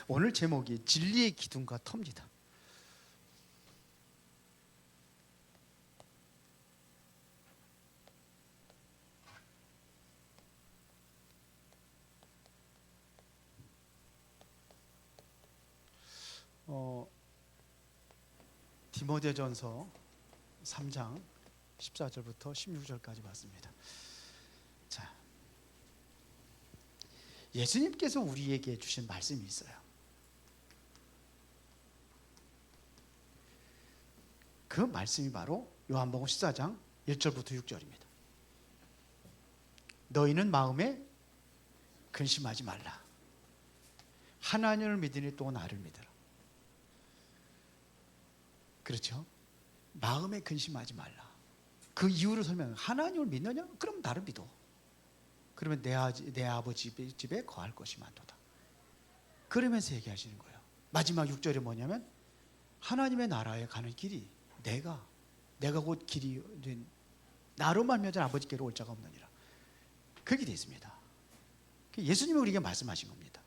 오늘 제목이 진리의 기둥과 터입니다. 디모데전서 3장 14절부터 16절까지 봤습니다. 자, 예수님께서 우리에게 주신 말씀이 있어요. 그 말씀이 바로 요한복음 14장 1절부터 6절입니다. 너희는 마음에 근심하지 말라. 하나님을 믿으니 또 나를 믿으라. 그렇죠? 마음에 근심하지 말라. 그 이유를 설명해. 하나님을 믿느냐? 그럼 나를 믿어. 그러면 내 아버지 집에 거할 것이 많도다. 그러면서 얘기하시는 거예요. 마지막 6절에 뭐냐면 하나님의 나라에 가는 길이 내가 곧 길이 된 나로 말미암아 아버지께로 올 자가 없느니라. 그렇게 되어 있습니다. 예수님이 우리에게 말씀하신 겁니다.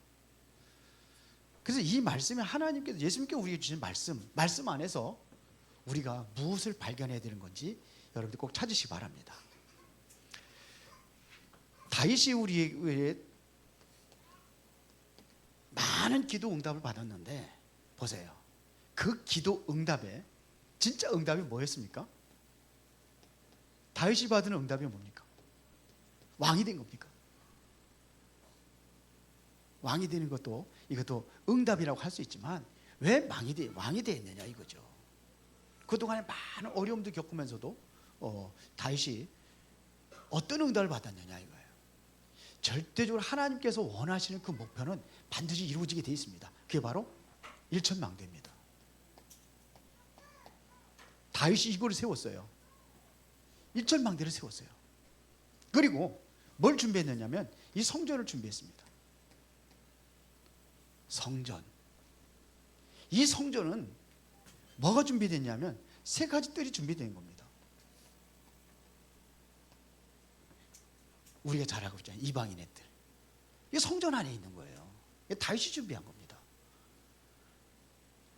그래서 이 말씀이 하나님께서 예수님께 우리에게 주신 말씀 안에서 우리가 무엇을 발견해야 되는 건지 여러분들 꼭 찾으시기 바랍니다. 다윗이 우리에게 많은 기도 응답을 받았는데 보세요. 그 기도 응답에 진짜 응답이 뭐였습니까? 다윗이 받은 응답이 뭡니까? 왕이 된 겁니까? 왕이 되는 것도 이것도 응답이라고 할 수 있지만 왜 왕이 되었느냐 이거죠. 그동안에 많은 어려움도 겪으면서도 다윗이 어떤 응답을 받았느냐 이거예요. 절대적으로 하나님께서 원하시는 그 목표는 반드시 이루어지게 되어 있습니다. 그게 바로 일천망대입니다. 다윗이 이걸 세웠어요. 일천망대를 세웠어요. 그리고 뭘 준비했느냐면 이 성전을 준비했습니다. 성전. 이 성전은 뭐가 준비됐냐면 세 가지 뜰이 준비된 겁니다. 우리가 잘 알고 있잖아요. 이방인의 뜰. 이게 성전 안에 있는 거예요. 이게 다윗이 준비한 겁니다.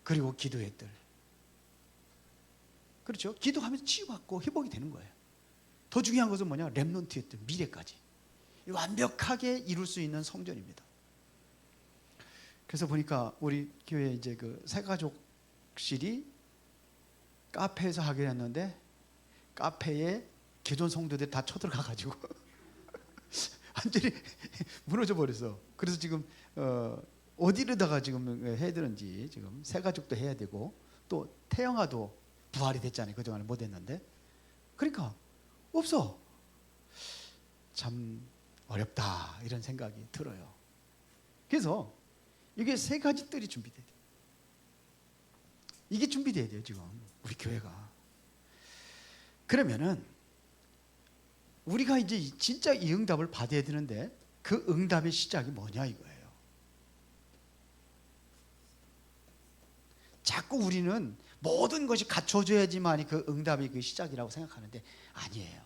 그리고 기도의 뜰. 그렇죠? 기도하면서 치유받고 회복이 되는 거예요. 더 중요한 것은 뭐냐? 렘넌트의 뜰, 미래까지. 완벽하게 이룰 수 있는 성전입니다. 그래서 보니까 우리 교회 이제 그 새가족실이 카페에서 하기로 했는데 카페에 기존 성도들이 다 쳐들어가가지고 완전히 무너져 버렸어. 그래서 지금 어디로다가 지금 해야 되는지 지금 새가족도 해야 되고 또 태영아도 부활이 됐잖아요. 그동안에 못 했는데 그러니까 없어. 참 어렵다 이런 생각이 들어요. 그래서 이게 세 가지 뜰이 준비돼야 돼요. 이게 준비돼야 돼요 지금 우리 교회가. 그러면은 우리가 이제 진짜 이 응답을 받아야 되는데 그 응답의 시작이 뭐냐 이거예요. 자꾸 우리는 모든 것이 갖춰져야지만이 그 응답이 그 시작이라고 생각하는데 아니에요.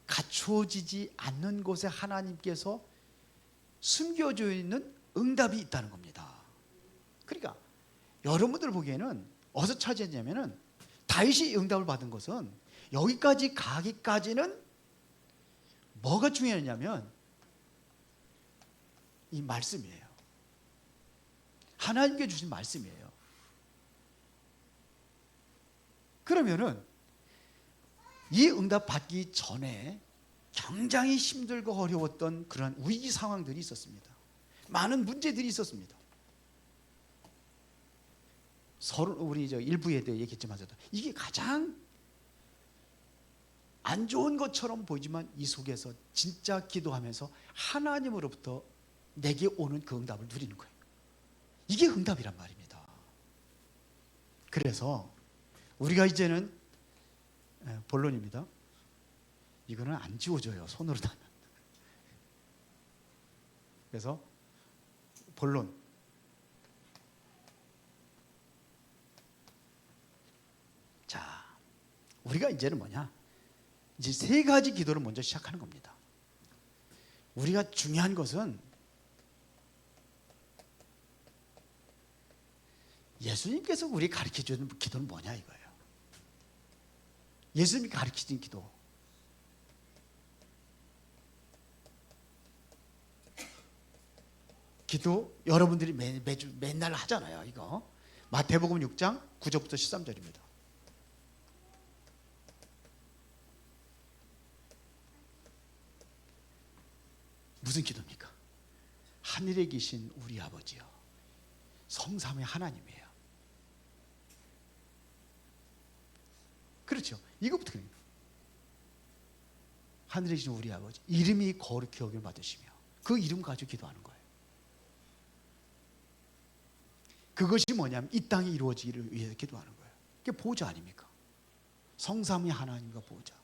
갖춰지지 않는 곳에 하나님께서 숨겨져 있는 응답이 있다는 겁니다. 그러니까 여러분들 보기에는 어디서 찾았냐면은 다윗이 응답을 받은 것은 여기까지 가기까지는 뭐가 중요하냐면 이 말씀이에요. 하나님께 주신 말씀이에요. 그러면은 이 응답 받기 전에 굉장히 힘들고 어려웠던 그런 위기 상황들이 있었습니다. 많은 문제들이 있었습니다. 서로 우리 일부에도 얘기했지만서도 이게 가장 안 좋은 것처럼 보이지만 이 속에서 진짜 기도하면서 하나님으로부터 내게 오는 그 응답을 누리는 거예요. 이게 응답이란 말입니다. 그래서 우리가 이제는 본론입니다. 이거는 안 지워져요. 손으로 닿으면. 그래서 본론. 자, 우리가 이제는 뭐냐? 이제 세 가지 기도를 먼저 시작하는 겁니다. 우리가 중요한 것은 예수님께서 우리 가르쳐 주는 기도는 뭐냐 이거예요. 예수님이 가르치신 기도. 기도 여러분들이 맨날 하잖아요. 이거 마태복음 6장 9절부터 13절입니다. 무슨 기도입니까? 하늘에 계신 우리 아버지요, 성삼위 하나님이에요. 그렇죠. 이거부터 그래요. 하늘에 계신 우리 아버지, 이름이 거룩히 여김을 받으시며, 그 이름 가지고 기도하는 거예요. 그것이 뭐냐면 이 땅이 이루어지기를 위해서 기도하는 거예요. 그게 보좌 아닙니까? 성삼위 하나님과 보좌.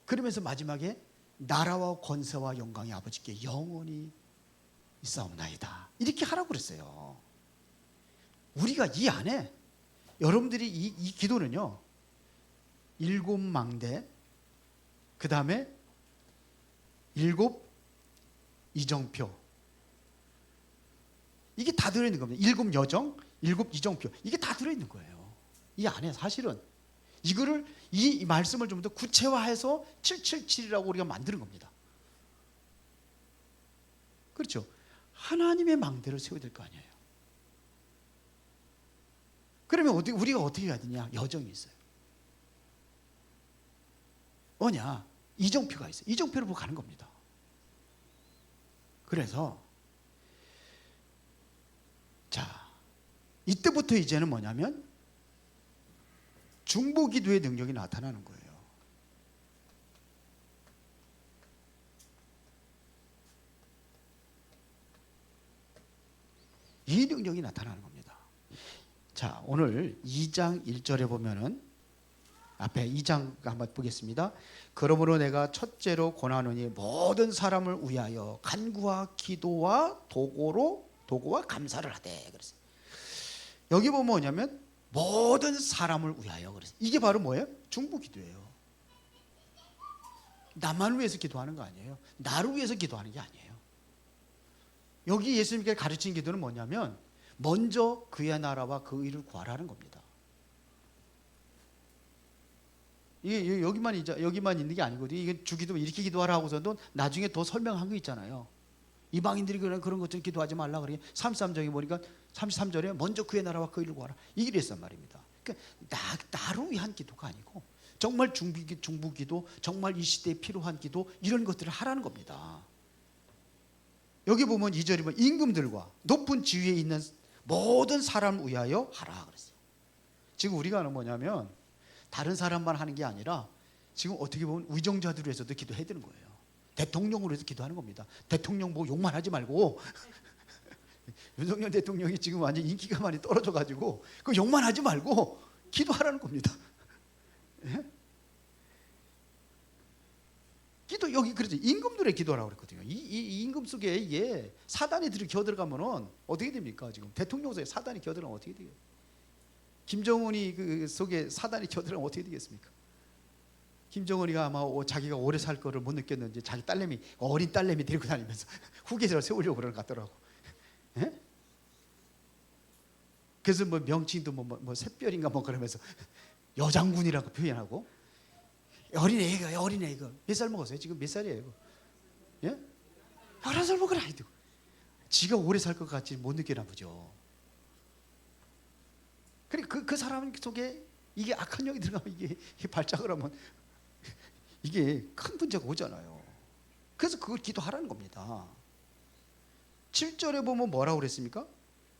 그러면서 마지막에 나라와 권세와 영광이 아버지께 영원히 있사옵나이다, 이렇게 하라고 그랬어요. 우리가 이 안에, 여러분들이 이 기도는요, 7망대, 그 다음에 7 이정표, 이게 다 들어있는 겁니다. 7 여정, 7 이정표, 이게 다 들어있는 거예요. 이 안에 사실은 이거를, 이 말씀을 좀 더 구체화해서 777이라고 우리가 만드는 겁니다. 그렇죠. 하나님의 망대를 세워야 될 거 아니에요. 그러면 우리가 어떻게 해야 되냐? 여정이 있어요. 뭐냐? 이정표가 있어요. 이정표를 보고 가는 겁니다. 그래서 자, 이때부터 이제는 뭐냐면 중보기도의 능력이 나타나는 거예요. 이 능력이 나타나는 겁니다. 자, 오늘 2장 1절에 보면은, 앞에 2장 한번 보겠습니다. 그러므로 내가 첫째로 권하노니 모든 사람을 위하여 간구와 기도와 도고와 감사를 하되 그랬어요. 여기 보면 뭐냐면 모든 사람을 위하여 그랬어요. 이게 바로 뭐예요? 중보기도예요. 나만을 위해서 기도하는 거 아니에요. 나를 위해서 기도하는 게 아니에요. 여기 예수님께서 가르친 기도는 뭐냐면 먼저 그의 나라와 그 의를 구하라는 겁니다. 이게 여기만 있는 게 아니거든요. 이게 주기도 이렇게 기도하라 하고서도 나중에 더 설명한 거 있잖아요. 이방인들이 그런 것들 기도하지 말라 그러니 33장에 보니까 33절에 먼저 그의 나라와 그 의를 구하라, 이 길이 있단 말입니다. 그러니까 나를 위한 기도가 아니고 정말 중부기도, 정말 이 시대에 필요한 기도, 이런 것들을 하라는 겁니다. 여기 보면 2절에 보면 임금들과 높은 지위에 있는 모든 사람을 위하여 하라 그랬어요. 지금 우리가 하는 뭐냐면 다른 사람만 하는 게 아니라 지금 어떻게 보면 위정자들을 위해서도 기도해야 되는 거예요. 대통령으로 해서 기도하는 겁니다. 대통령 보고 욕만 하지 말고 윤석열 대통령이 지금 완전 인기가 많이 떨어져가지고 그 욕만 하지 말고 기도하라는 겁니다. 예? 기도, 여기 그러죠. 임금들의 기도라고 그랬거든요. 이 임금 속에 이게 사단이 기어들어가면은 어떻게 됩니까? 지금 대통령 속에 사단이 기어들어가면 어떻게 돼요? 김정은이 그 속에 사단이 기어들어가면 어떻게 되겠습니까? 김정은이가 아마 자기가 오래 살 거를 못 느꼈는지 자기 딸내미, 어린 딸내미 데리고 다니면서 후계자를 세우려고 그러는 것 같더라고. 예? 그래서 뭐 명칭도 뭐 샛별인가 뭐 그러면서 여장군이라고 표현하고, 어린애가 몇 살 먹었어요? 지금 몇 살이에요? 예? 11살 먹은 아이도 지가 오래 살 것 같지 못 느끼나 보죠. 그러니까 그 사람 속에 이게 악한 영이 들어가면 이게 발작을 하면 이게 큰 문제가 오잖아요. 그래서 그걸 기도하라는 겁니다. 7절에 보면 뭐라고 그랬습니까?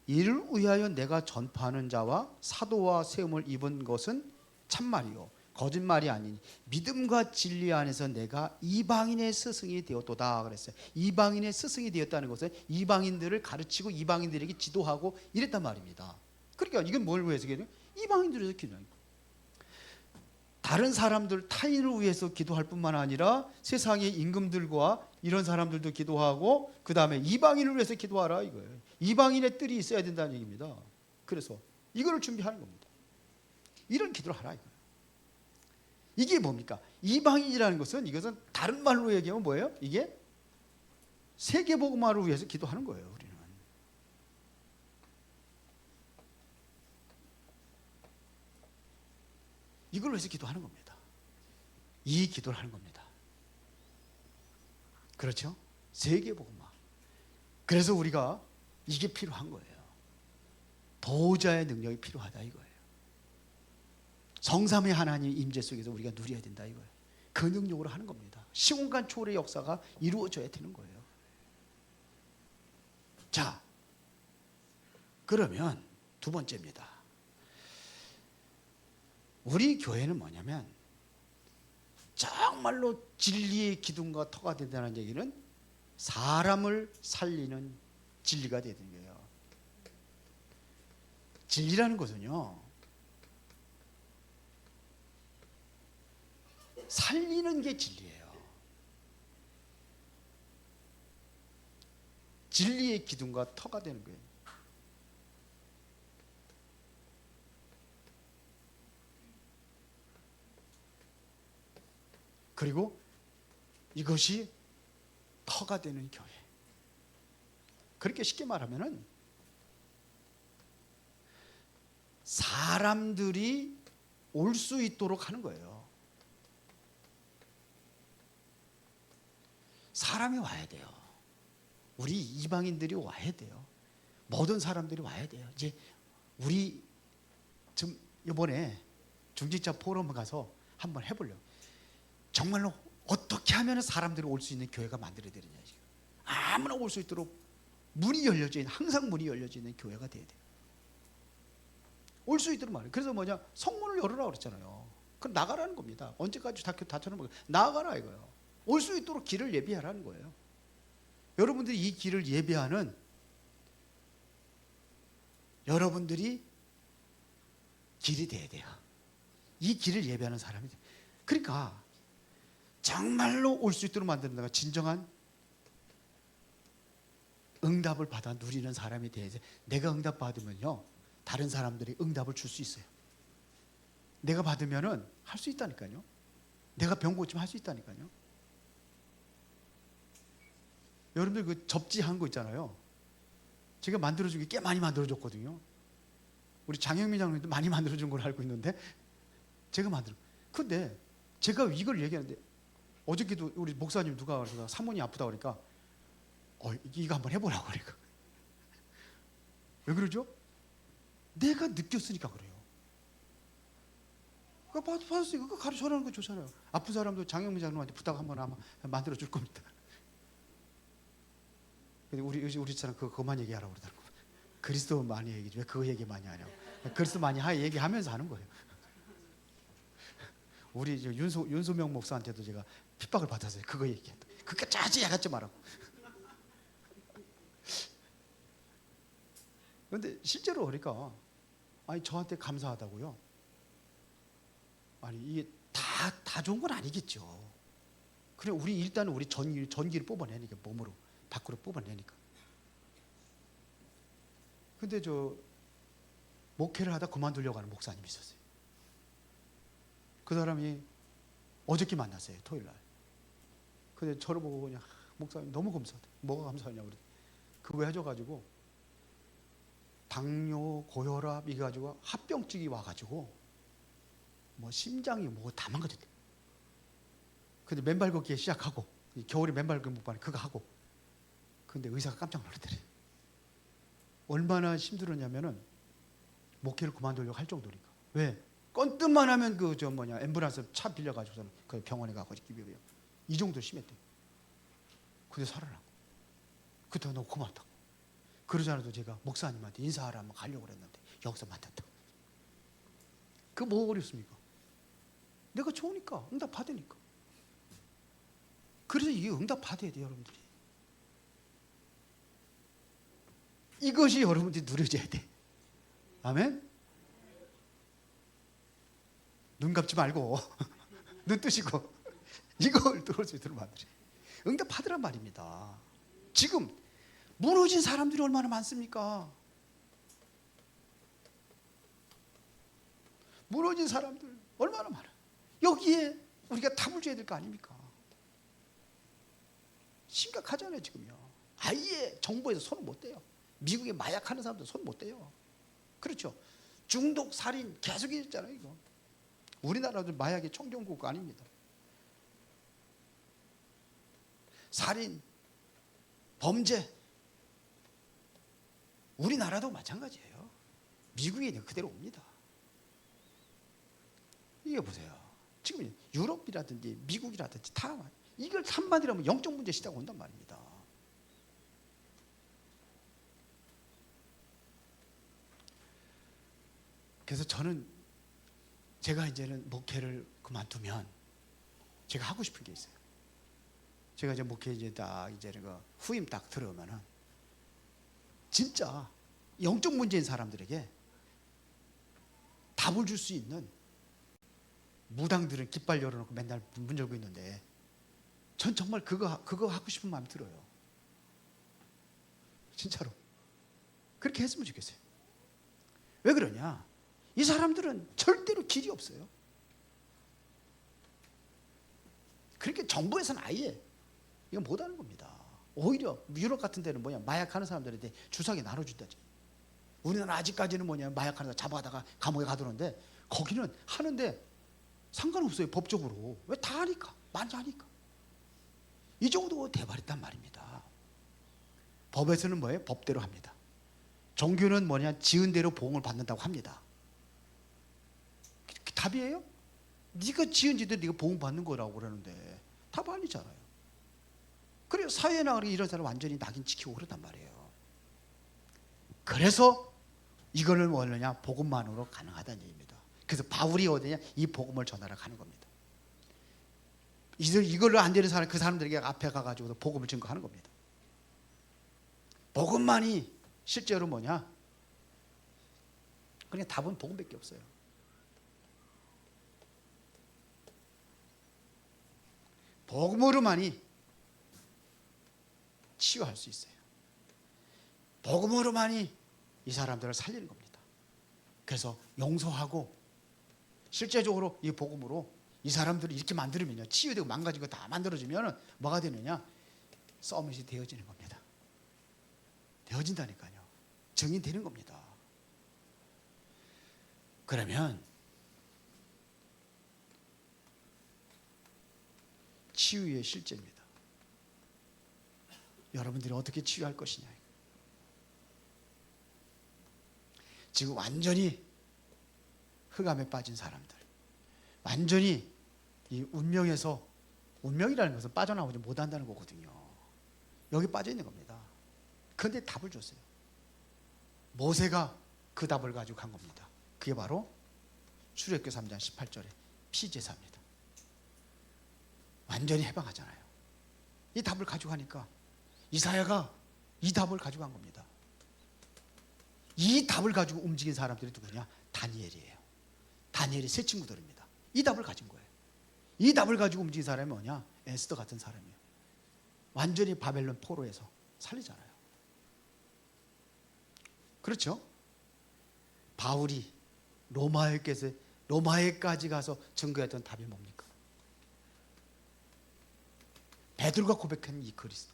이를 위하여 내가 전파하는 자와 사도와 세움을 입은 것은 참말이요 거짓말이 아니니 믿음과 진리 안에서 내가 이방인의 스승이 되었도다 그랬어요. 이방인의 스승이 되었다는 것은 이방인들을 가르치고 이방인들에게 지도하고 이랬단 말입니다. 그러니까 이건 뭘 위해서 기도해요? 이방인들에서 기도해요. 다른 사람들, 타인을 위해서 기도할 뿐만 아니라 세상의 임금들과 이런 사람들도 기도하고, 그 다음에 이방인을 위해서 기도하라 이거예요. 이방인의 뜰이 있어야 된다는 얘기입니다. 그래서 이거를 준비하는 겁니다. 이런 기도를 하라 이거예요. 이게 뭡니까? 이방인이라는 것은, 이것은 다른 말로 얘기하면 뭐예요? 이게 세계복음화를 위해서 기도하는 거예요. 우리는 이걸 위해서 기도하는 겁니다. 이 기도를 하는 겁니다. 그렇죠? 세계복음화. 그래서 우리가 이게 필요한 거예요. 보호자의 능력이 필요하다 이거예요. 성삼위 하나님 임재 속에서 우리가 누려야 된다 이거예요. 그 능력으로 하는 겁니다. 시공간 초월의 역사가 이루어져야 되는 거예요. 자, 그러면 두 번째입니다. 우리 교회는 뭐냐면 정말로 진리의 기둥과 터가 된다는 얘기는 사람을 살리는 진리가 되는 거예요. 진리라는 것은요, 살리는 게 진리예요. 진리의 기둥과 터가 되는 거예요. 그리고 이것이 터가 되는 교회. 그렇게 쉽게 말하면은 사람들이 올 수 있도록 하는 거예요. 사람이 와야 돼요. 우리 이방인들이 와야 돼요. 모든 사람들이 와야 돼요. 이제 우리 좀 이번에 중직자 포럼 가서 한번 해보려고. 정말로 어떻게 하면 사람들이 올 수 있는 교회가 만들어야 되느냐. 아무나 올 수 있도록 문이 열려져 있는, 항상 문이 열려져 있는 교회가 돼야 돼요. 올 수 있도록 말해요. 그래서 뭐냐, 성문을 열으라고 그랬잖아요. 그럼 나가라는 겁니다. 언제까지 다쳐놓은 나가라 이거예요. 올 수 있도록 길을 예비하라는 거예요. 여러분들이 이 길을 예비하는, 여러분들이 길이 돼야 돼요. 이 길을 예비하는 사람이 돼요. 그러니까 정말로 올 수 있도록 만드는 진정한 응답을 받아 누리는 사람이 돼야지. 내가 응답 받으면요, 다른 사람들이 응답을 줄 수 있어요. 내가 받으면은 할 수 있다니까요. 내가 병 고치면 할 수 있다니까요. 여러분들 그 접지한 거 있잖아요. 제가 만들어준 게 꽤 많이 만들어줬거든요. 우리 장영민 장로님도 많이 만들어준 걸 알고 있는데, 제가 근데 제가 이걸 얘기하는데, 어저께도 우리 목사님 누가 그래서 사모님 아프다 그러니까 이거 한번 해보라고 그러니까. 왜 그러죠? 내가 느꼈으니까 그래요. 받았으니까 그거 가르쳐라는 거 좋잖아요. 아픈 사람도 장영민 장로한테 부탁 한번 아마 만들어 줄 겁니다. 근데 우리 사람 그거만 얘기하라고 그러더라고. 그리스도 많이 얘기지 왜 그거 얘기 많이 하냐고. 그리스도 많이 얘기하면서 하는 거예요. 우리 윤소명 목사한테도 제가 핍박을 받았어요. 그거 얘기했다. 그게 짜지 야같지 말라고. 그런데 실제로 그러니까 아니 저한테 감사하다고요. 아니 이게 다 좋은 건 아니겠죠. 그래 우리 일단은 우리 전기를 뽑아내니까 몸으로 밖으로 뽑아내니까. 근데 저 목회를 하다 그만두려고 하는 목사님이 있었어요. 그 사람이 어저께 만났어요. 토요일 날. 근데 저를 보고 그냥 목사님 너무 감사하다. 뭐가 감사하냐고 그래. 그거 해줘가지고 당뇨, 고혈압 이거 가지고 합병증이 와가지고 뭐 심장이 뭐 다 망가졌대. 근데 맨발 걷기 시작하고 겨울에 맨발 걷기 못 봤는데 그거 하고. 근데 의사가 깜짝 놀랐더래. 얼마나 힘들었냐면은 목회를 그만두려고 할 정도니까. 왜? 건뜻만 하면 앰뷸런스 차 빌려가지고서는 그 병원에 가고 이 정도 심했대. 근데 살아나고. 그때 너무 고맙다고. 그러지 않아도 제가 목사님한테 인사하러 한번 가려고 그랬는데 여기서 만났다고. 그 뭐 어렵습니까? 내가 좋으니까 응답 받으니까. 그래서 이게 응답 받아야 돼요, 여러분들이. 이것이 여러분들이 누려져야 돼. 아멘? 눈 감지 말고 눈 뜨시고 이걸 들을 수 있도록 만들어요. 응답 받으란 말입니다. 지금 무너진 사람들이 얼마나 많습니까? 무너진 사람들 얼마나 많아. 여기에 우리가 답을 줘야 될 거 아닙니까? 심각하잖아요 지금요. 아예 정부에서 손을 못 대요. 미국에 마약하는 사람들 손 못 대요. 그렇죠. 중독, 살인 계속 있잖아요 이거. 우리나라도 마약의 청정국가 아닙니다. 살인, 범죄, 우리나라도 마찬가지예요. 미국이 그대로 옵니다. 이게 보세요. 지금 유럽이라든지 미국이라든지 다 이걸 한마디로 하면 영적 문제 시대가 온단 말입니다. 그래서 저는 제가 이제는 목회를 그만두면 제가 하고 싶은 게 있어요. 제가 이제 목회 이제 딱 이제는 그 후임 딱 들어오면은 진짜 영적 문제인 사람들에게 답을 줄 수 있는, 무당들은 깃발 열어놓고 맨날 문 열고 있는데 전 정말 그거 하고 싶은 마음이 들어요. 진짜로 그렇게 했으면 좋겠어요. 왜 그러냐? 이 사람들은 절대로 길이 없어요. 그렇게 정부에서는 아예 이거 못하는 겁니다. 오히려 유럽 같은 데는 뭐냐, 마약하는 사람들한테 주사기 나눠준다지. 우리나라 아직까지는 뭐냐, 마약하는 사람 잡아다가 감옥에 가두는데 거기는 하는데 상관없어요. 법적으로. 왜? 다 하니까, 많이 하니까. 이 정도 돼버렸단 말입니다. 법에서는 뭐예요? 법대로 합니다. 종교는 뭐냐, 지은 대로 보응을 받는다고 합니다. 답이에요? 네가 지은 지도 네가 보응 받는 거라고 그러는데 답 아니잖아요. 그래서 사회에 나가서 이런 사람 완전히 낙인 찍히고 그러단 말이에요. 그래서 이거는 뭐냐, 복음만으로 가능하다는 얘기입니다. 그래서 바울이 어디냐, 이 복음을 전하러 가는 겁니다. 이걸로 안 되는 사람, 그 사람들에게 앞에 가가지고 복음을 증거하는 겁니다. 복음만이 실제로 뭐냐, 그냥 답은 복음밖에 없어요. 복음으로만이 치유할 수 있어요. 복음으로만이 이 사람들을 살리는 겁니다. 그래서 용서하고 실제적으로 이 복음으로 이 사람들을 이렇게 만들면요, 치유되고 망가진 거 다 만들어지면 뭐가 되느냐, 서밋이 되어지는 겁니다. 되어진다니까요. 증인되는 겁니다. 그러면 치유의 실제입니다. 여러분들이 어떻게 치유할 것이냐. 지금 완전히 흑암에 빠진 사람들, 완전히 이 운명에서, 운명이라는 것은 빠져나오지 못한다는 거거든요. 여기 빠져 있는 겁니다. 그런데 답을 줬어요. 모세가 그 답을 가지고 간 겁니다. 그게 바로 출애굽기 3장 18절의 피제사입니다. 완전히 해방하잖아요. 이 답을 가지고 가니까 이사야가 이 답을 가지고 간 겁니다. 이 답을 가지고 움직인 사람들이 누구냐? 다니엘이에요. 다니엘이 세 친구들입니다. 이 답을 가진 거예요. 이 답을 가지고 움직인 사람이 뭐냐? 에스더 같은 사람이에요. 완전히 바벨론 포로에서 살리잖아요. 그렇죠? 바울이 로마에까지 가서 증거했던 답이 뭡니까? 베드로가 고백한 이 그리스도,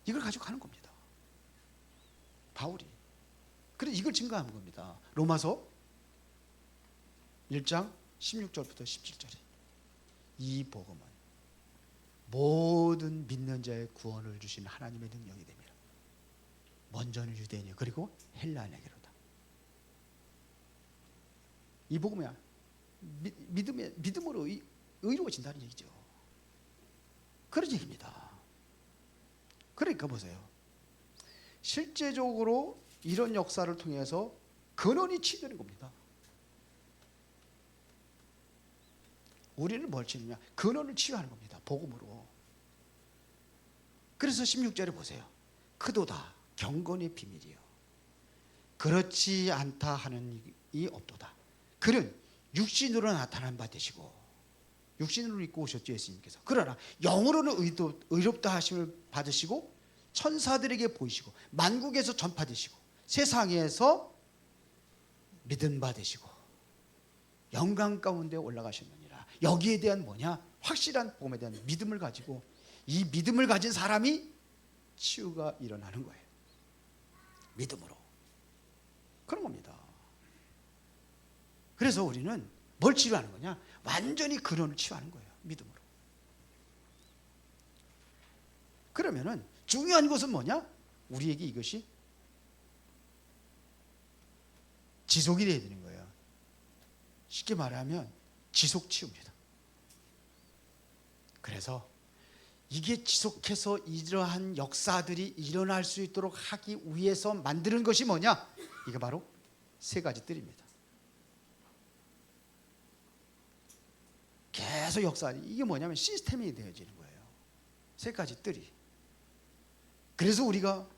이걸 가지고 가는 겁니다. 바울이. 그래서 이걸 증거하는 겁니다. 로마서 1장 16절부터 17절에 이 복음은 모든 믿는 자의 구원을 주신 하나님의 능력이 됩니다. 먼저는 유대인이요, 그리고 헬라인에게로다. 이 복음이야 믿음으로 의로워진다는 얘기죠. 그런 얘기입니다. 그러니까 보세요. 실제적으로 이런 역사를 통해서 근원이 치유되는 겁니다. 우리는 뭘 치느냐? 근원을 치유하는 겁니다. 복음으로. 그래서 16절에 보세요. 그도다 경건의 비밀이요, 그렇지 않다 하는 이 없도다. 그는 육신으로 나타난 바 되시고, 육신으로 입고 오셨죠, 예수님께서. 그러나 영으로는 의롭다 하심을 받으시고 천사들에게 보이시고 만국에서 전파되시고 세상에서 믿음 받으시고 영광 가운데 올라가셨느니라. 여기에 대한 뭐냐? 확실한 복음에 대한 믿음을 가지고, 이 믿음을 가진 사람이 치유가 일어나는 거예요. 믿음으로. 그런 겁니다. 그래서 우리는 뭘 치료하는 거냐? 완전히 근원을 치유하는 거예요. 믿음으로. 그러면은 중요한 것은 뭐냐? 우리에게 이것이 지속이 돼야 되는 거예요. 쉽게 말하면 지속 치유입니다. 그래서 이게 지속해서 이러한 역사들이 일어날 수 있도록 하기 위해서 만드는 것이 뭐냐? 이게 바로 세 가지 뜰입니다. 계속 역사, 이게 뭐냐면 시스템이 되어지는 거예요. 세 가지 뜰이. 그래서 우리가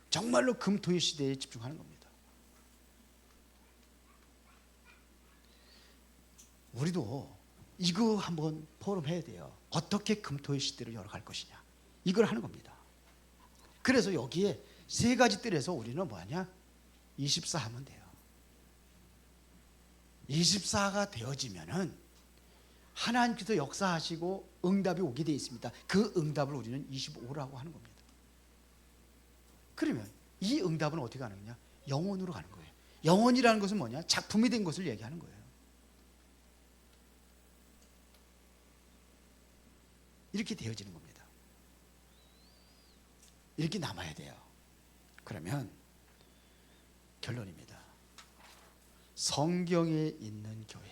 정말로 금토일 시대에 집중하는 겁니다. 우리도 이거 한번 포럼해야 돼요. 어떻게 금토일 시대를 열어갈 것이냐, 이걸 하는 겁니다. 그래서 여기에 세 가지 뜰에서 우리는 뭐하냐? 24 하면 돼요. 24가 되어지면은 하나님께서 역사하시고 응답이 오게 되어 있습니다. 그 응답을 우리는 25라고 하는 겁니다. 그러면 이 응답은 어떻게 가는 거냐? 영혼으로 가는 거예요. 영혼이라는 것은 뭐냐? 작품이 된 것을 얘기하는 거예요. 이렇게 되어지는 겁니다. 이렇게 남아야 돼요. 그러면 결론입니다. 성경에 있는 교회,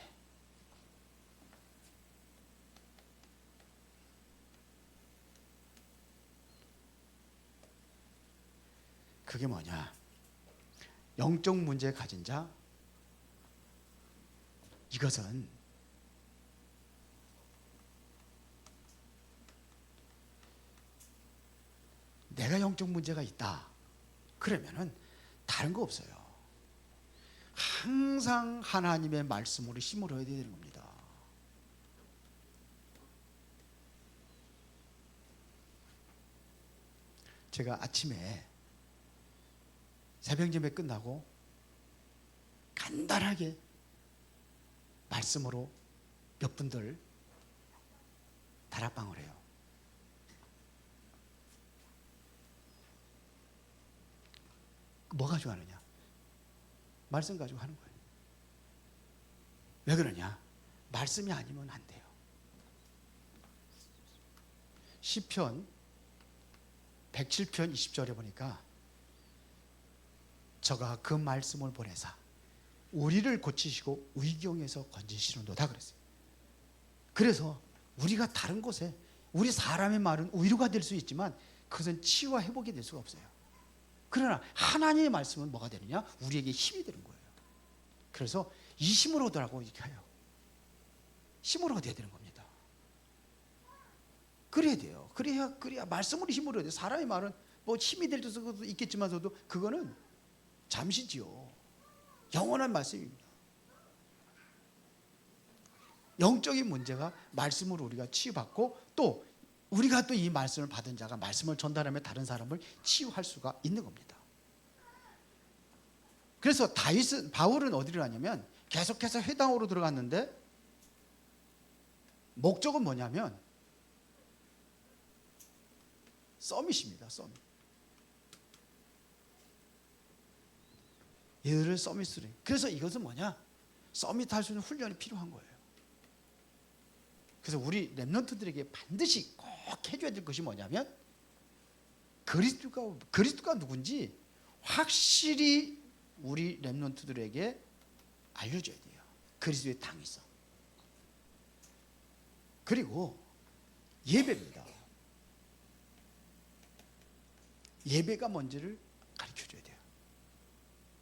그게 뭐냐? 영적 문제 가진 자, 이것은 내가 영적 문제가 있다 그러면은 다른 거 없어요. 항상 하나님의 말씀으로 힘을 얻어야 되는 겁니다. 제가 아침에 새벽 예배 끝나고 간단하게 말씀으로 몇 분들 다락방을 해요. 뭐 가지고 하느냐? 말씀 가지고 하는 거예요. 왜 그러냐? 말씀이 아니면 안 돼요. 시편 107편 20절에 보니까 저가 그 말씀을 보내사 우리를 고치시고 위경에서 건지시는도다 그랬어요. 그래서 우리가 다른 곳에, 우리 사람의 말은 위로가 될 수 있지만 그것은 치유와 회복이 될 수가 없어요. 그러나 하나님의 말씀은 뭐가 되느냐? 우리에게 힘이 되는 거예요. 그래서 이 힘을 얻으라고 이렇게 해요. 힘을 얻어야 되는 겁니다. 그래야 돼요. 그래야 말씀으로 힘을 얻어야 돼요. 사람의 말은 뭐 힘이 될 수도 있겠지만서도 그거는 잠시지요. 영원한 말씀입니다. 영적인 문제가 말씀으로 우리가 치유받고 또 우리가 또 이 말씀을 받은 자가 말씀을 전달하며 다른 사람을 치유할 수가 있는 겁니다. 그래서 바울은 어디를 가냐면 계속해서 회당으로 들어갔는데 목적은 뭐냐면 서밋입니다. 서밋. 얘들을 서밋으로. 그래서 이것은 뭐냐? 서밋 할 수 있는 훈련이 필요한 거예요. 그래서 우리 렘넌트들에게 반드시 꼭 해줘야 될 것이 뭐냐면 그리스도가 누군지 확실히 우리 렘넌트들에게 알려줘야 돼요. 그리스도의 당위성. 그리고 예배입니다. 예배가 뭔지를 가르쳐줘야 돼요.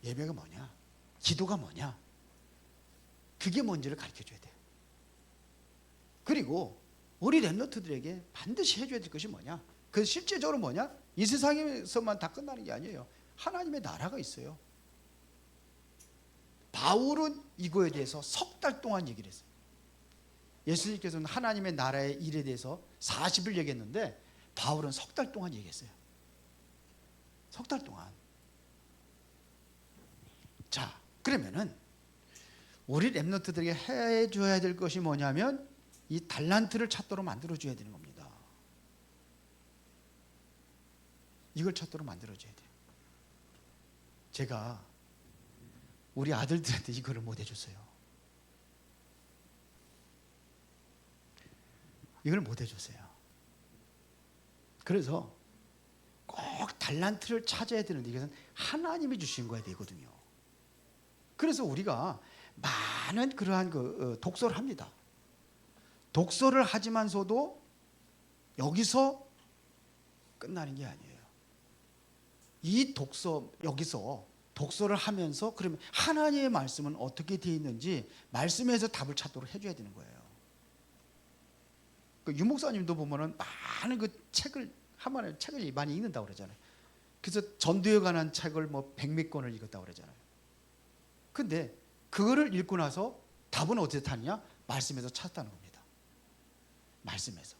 예배가 뭐냐? 기도가 뭐냐? 그게 뭔지를 가르쳐줘야 돼요. 그리고 우리 렘넌트들에게 반드시 해줘야 될 것이 뭐냐? 그 실제적으로 뭐냐? 이 세상에서만 다 끝나는 게 아니에요. 하나님의 나라가 있어요. 바울은 이거에 대해서 석 달 동안 얘기를 했어요. 예수님께서는 하나님의 나라의 일에 대해서 40일 얘기했는데 바울은 석 달 동안 얘기했어요. 석 달 동안. 자, 그러면은 우리 렘넌트들에게 해줘야 될 것이 뭐냐면 이 달란트를 찾도록 만들어줘야 되는 겁니다. 이걸 찾도록 만들어줘야 돼요. 제가 우리 아들들한테 이거를 못 해줬어요. 이걸 못 해주세요. 그래서 꼭 달란트를 찾아야 되는데 이것은 하나님이 주신 거야 되거든요. 그래서 우리가 많은 그러한 독서를 합니다. 독서를 하지만서도 여기서 끝나는 게 아니에요. 이 여기서 독서를 하면서 그러면 하나님의 말씀은 어떻게 되어 있는지 말씀에서 답을 찾도록 해줘야 되는 거예요. 유 목사님도 보면은 많은 책을 한번에 책을 많이 읽는다고 그러잖아요. 그래서 전도에 관한 책을 뭐 100몇 권을 읽었다고 그러잖아요. 근데 그거를 읽고 나서 답은 어디서 찾느냐? 말씀에서 찾았다는 겁니다. 말씀에서.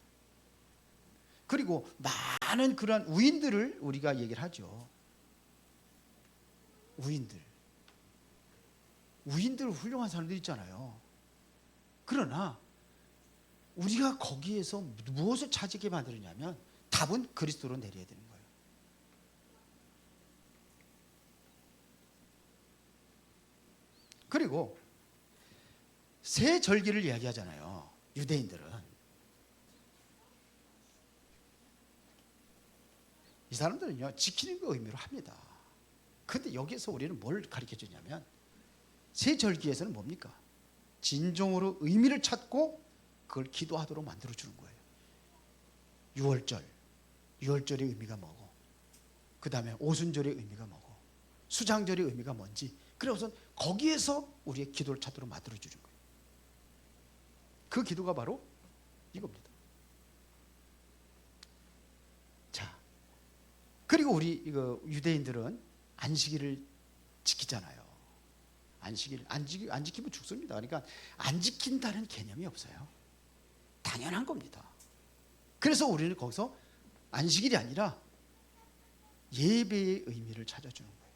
그리고 많은 그러한 우인들을 우리가 얘기를 하죠. 우인들 훌륭한 사람들 있잖아요. 그러나 우리가 거기에서 무엇을 찾게 만들었냐면 답은 그리스도로 내려야 되는 거예요. 그리고 새 절기를 이야기하잖아요. 유대인들은 이 사람들은요 지키는 거 의미로 합니다. 근데 여기서 우리는 뭘 가르쳐 주냐면 새 절기에서는 뭡니까? 진정으로 의미를 찾고 그걸 기도하도록 만들어 주는 거예요. 6월절의 의미가 뭐고, 그 다음에 오순절의 의미가 뭐고, 수장절의 의미가 뭔지, 그래서 거기에서 우리의 기도를 찾도록 만들어 주는 거예요. 그 기도가 바로 이겁니다. 자, 그리고 우리 유대인들은 안식일을 지키잖아요. 안식일 안 지키면 죽습니다. 그러니까 안 지킨다는 개념이 없어요. 당연한 겁니다. 그래서 우리는 거기서 안식일이 아니라 예배의 의미를 찾아주는 거예요.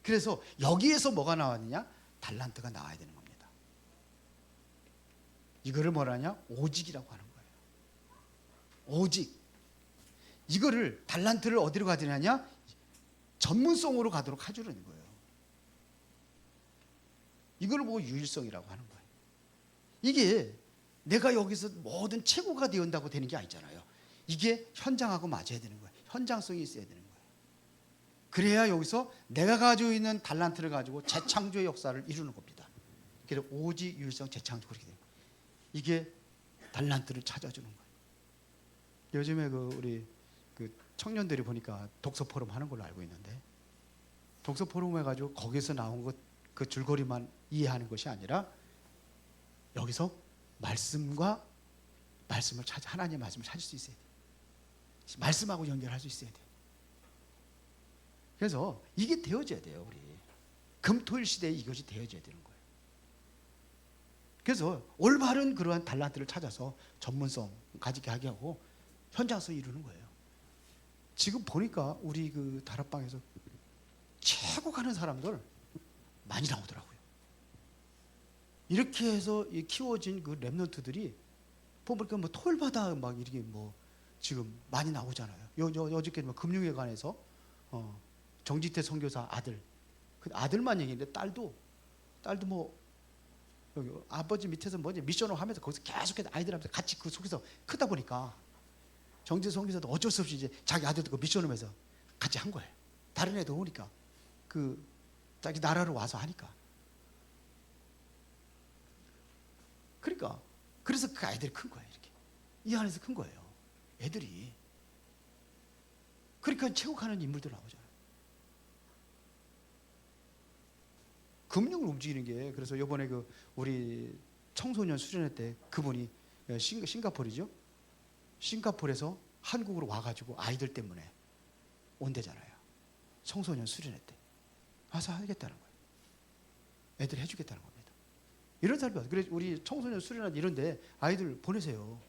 그래서 여기에서 뭐가 나왔느냐? 달란트가 나와야 되는 겁니다. 이거를 뭐라냐? 오직이라고 하는 거예요. 오직. 이거를 달란트를 어디로 가드냐냐? 전문성으로 가도록 해주려는 거예요. 이걸 보고 유일성이라고 하는 거예요. 이게 내가 여기서 모든 최고가 되었다고 되는 게 아니잖아요. 이게 현장하고 맞아야 되는 거예요. 현장성이 있어야 되는 거예요. 그래야 여기서 내가 가지고 있는 달란트를 가지고 재창조의 역사를 이루는 겁니다. 그래서 오직 유일성 재창조 그렇게 돼요. 이게 달란트를 찾아주는 거예요. 요즘에 우리 청년들이 보니까 독서 포럼 하는 걸로 알고 있는데, 독서 포럼 해가지고 거기서 나온 그 줄거리만 이해하는 것이 아니라 여기서 말씀과 말씀을 하나님의 말씀을 찾을 수 있어야 돼요. 말씀하고 연결할 수 있어야 돼요. 그래서 이게 되어져야 돼요. 우리 금토일 시대에 이것이 되어져야 되는 거예요. 그래서 올바른 그러한 달란트를 찾아서 전문성 가지게 하게 하고 현장성 이루는 거예요. 지금 보니까 우리 다락방에서 최고 가는 사람들 많이 나오더라고요. 이렇게 해서 키워진 그 랩런트들이 보니까 뭐 토요일마다 막 이렇게 뭐 지금 많이 나오잖아요. 어저께 금융회관에서 정지태 선교사 아들, 그 아들만 얘기했는데 딸도 뭐 여기 아버지 밑에서 뭐지 미션을 하면서 거기서 계속해서 아이들하면서 같이 그 속에서 크다 보니까 정지태 선교사도 어쩔 수 없이 이제 자기 아들도 그 미션을 하면서 같이 한 거예요. 다른 애도 오니까 자기 나라로 와서 하니까. 그러니까 그래서 그 아이들이 큰 거예요. 이렇게 이 안에서 큰 거예요. 애들이. 그러니까 체육하는 인물들 나오잖아요. 금융을 움직이는 게, 그래서 이번에 우리 청소년 수련회 때 그분이 싱가포르죠. 싱가포르에서 한국으로 와가지고 아이들 때문에 온대잖아요. 청소년 수련회 때 와서 하겠다는 거예요. 애들 해주겠다는 겁니다. 이런 사람이 그래 우리 청소년 수련회 이런데 아이들 보내세요.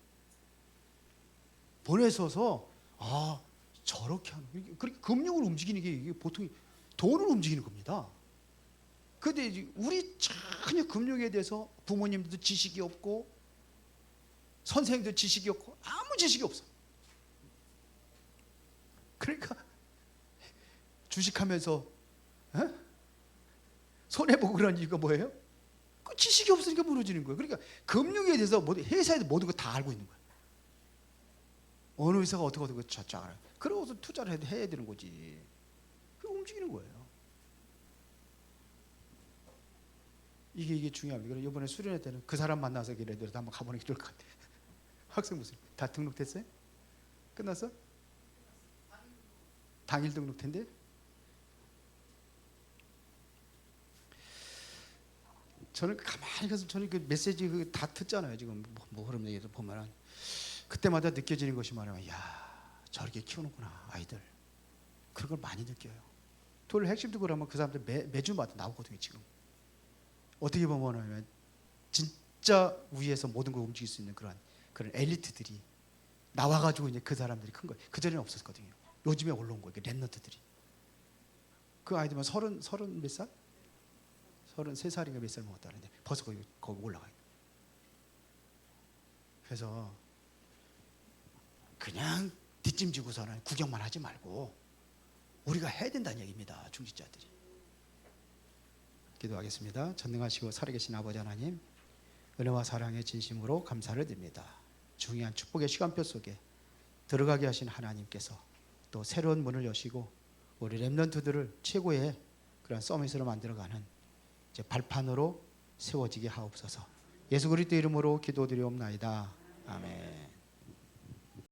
보내서서 저렇게 하는, 그렇게 금융을 움직이는 게 이게 보통 돈을 움직이는 겁니다. 근데 우리 전혀 금융에 대해서 부모님들도 지식이 없고 선생님도 지식이 없고 아무 지식이 없어. 그러니까 주식하면서 손해보고 그런 이유가 뭐예요? 그 지식이 없으니까 무너지는 거예요. 그러니까 금융에 대해서 회사에도 모든 거 다 알고 있는 거예요. 어느 회사가 어떻게 쫙 알아요. 그러고서 투자를 해야 되는 거지. 그 움직이는 거예요. 이게 중요합니다. 그래서 이번에 수련회 때는 그 사람 만나서 걔네들도 한번 가보는 게 좋을 것 같아요. 학생 무슨 다 등록됐어요? 끝났어? 당일 등록된대? 저는 가만히 가서 저는 그 메시지 다 듣잖아요. 지금 뭐 흐름 얘기도 보면은 그때마다 느껴지는 것이 말하면 야 저렇게 키우는구나 아이들. 그런 걸 많이 느껴요. 토요일 핵심도 그러면 그 사람들 매주마다 나오거든요. 지금 어떻게 보면은 진짜 위에서 모든 걸 움직일 수 있는 그런 엘리트들이 나와가지고 이제 그 사람들이 큰 거예요. 그 전에는 없었거든요. 요즘에 올라온 거예요. 랩런트들이. 그 아이들만 서른 몇 살? 33살인가 몇 살 먹었다는데 벌써 거기 올라가요. 그래서 그냥 뒷짐지고서는 구경만 하지 말고 우리가 해야 된다는 얘기입니다. 중직자들이. 기도하겠습니다. 전능하시고 살아계신 아버지 하나님, 은혜와 사랑의 진심으로 감사를 드립니다. 중요한 축복의 시간표 속에 들어가게 하신 하나님께서 또 새로운 문을 여시고 우리 렘넌트들을 최고의 그런 서밋으로 만들어가는 이제 발판으로 세워지게 하옵소서. 예수 그리스도 이름으로 기도드리옵나이다. 아멘.